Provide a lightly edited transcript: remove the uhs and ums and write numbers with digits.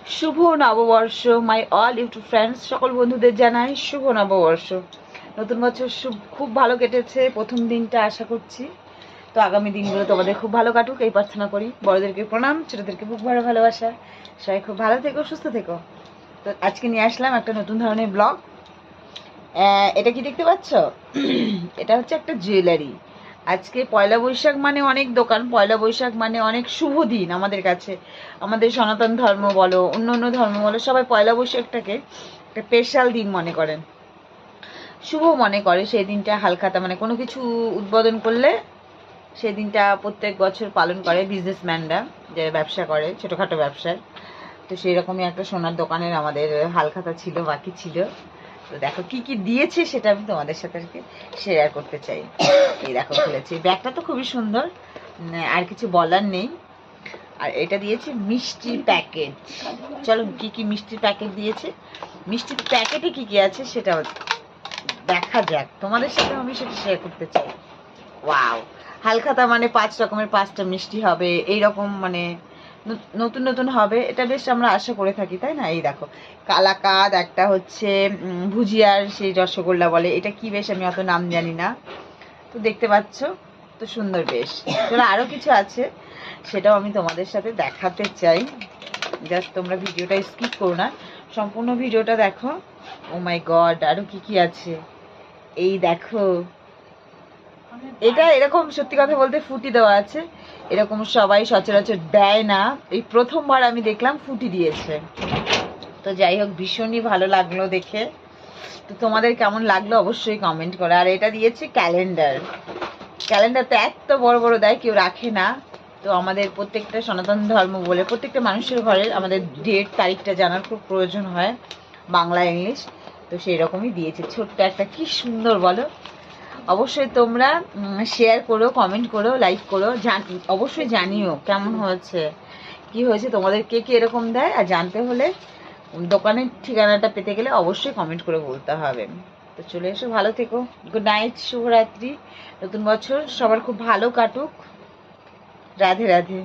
শুভ নববর্ষ my all YouTube friends, সকল বন্ধুদের জানাই শুভ নববর্ষ। নতুন বছর খুব ভালো কেটেছে প্রথম দিনটা, আশা করছি তো আগামী দিনগুলো তোমাদের খুব ভালো কাটুক এই প্রার্থনা করি। বড়দেরকে প্রণাম, ছোটদেরকে বুক ভরা ভালোবাসা। সবাই খুব ভালো থেকো, সুস্থ থেকো। তো আজকে নিয়ে আসলাম একটা নতুন ধরনের ব্লগ। এটা কি দেখতে পাচ্ছ? এটা হচ্ছে একটা জুয়েলারি। আজকে পয়লা বৈশাখ মানে অনেক দোকান, পয়লা বৈশাখ মানে অনেক শুভ দিন আমাদের কাছে। আমাদের সনাতন ধর্ম বলো, অন্য অন্য ধর্ম বলো, সবাই পয়লা বৈশাখটাকে একটা স্পেশাল দিন মনে করেন, শুভ মনে করে। সেই দিনটা হালখাতা মানে কোনো কিছু উদ্বোধন করলে সেই দিনটা প্রত্যেক বছর পালন করে বিজনেসম্যানরা, যে ব্যবসা করে ছোটোখাটো ব্যবসায়। তো সেই রকমই একটা সোনার দোকানের আমাদের হালখাতা ছিল, বাকি ছিল। তো দেখো কি কি দিয়েছে সেটা আমি তোমাদের সাথে শেয়ার করতে চাই। এই দেখো খুলেছি, ব্যাগটা তো খুবই সুন্দর, আর কিছু বলার নেই। আর এটা দিয়েছে মিষ্টির প্যাকেট। চলো কি কি মিষ্টির প্যাকেট দিয়েছে, মিষ্টির প্যাকেটে কি কি আছে সেটা দেখা যাক, তোমাদের সাথে আমি সেটা শেয়ার করতে চাই। ওয়াও, হালখাতা মানে 5 রকমের 5টা মিষ্টি হবে, এইরকম মানে নতুন নতুন হবে, এটা বেশ আমরা আশা করে থাকি, তাই না? এই দেখো কালাকাদ, একটা হচ্ছে ভুজিয়ার সেই রসগোল্লা বলে, এটা কি বেশ আমি অত নাম জানি না। তো দেখতে পাচ্ছ তো সুন্দর বেশ। চলো আরও কিছু আছে, সেটাও আমি তোমাদের সাথে দেখাতে চাই। জাস্ট তোমরা ভিডিওটা স্কিপ করো না, সম্পূর্ণ ভিডিওটা দেখো। ও মাই গড, আরও কি কি আছে এই দেখো। এটা এরকম সত্যি কথা বলতে ফুটি দেওয়া আছে, এরকম সবাই সচরাচর দেয় না, এই প্রথমবার আমি দেখলাম ফুটি দিয়েছে। তো যাই হোক, ভীষণই ভালো লাগলো দেখে। তো তোমাদের কেমন লাগলো অবশ্যই কমেন্ট করো। আর এটা দিয়েছে ক্যালেন্ডার। ক্যালেন্ডার তো এত বড় বড় দেয়, কেউ রাখে না। তো আমাদের প্রত্যেকটা সনাতন ধর্ম বলে প্রত্যেকটা মানুষের ঘরের আমাদের ডেট তারিখটা জানার খুব প্রয়োজন হয়, বাংলা ইংলিশ। তো সেই রকমই দিয়েছে ছোট্ট একটা, কি সুন্দর বলো। অবশ্যই তোমরা শেয়ার করো, কমেন্ট করো, লাইক করো, অবশ্যই জানিও কেমন হয়েছে, কি হয়েছে, তোমাদের কে কে এরকম দেয়। আর জানতে হলে দোকানের ঠিকানাটা পেতে গেলে অবশ্যই কমেন্ট করে বলতে হবে। তো চলে এসো, ভালো থেকো, গুড নাইট, শুভরাত্রি। নতুন বছর সবার খুব ভালো কাটুক, রাধে রাধে।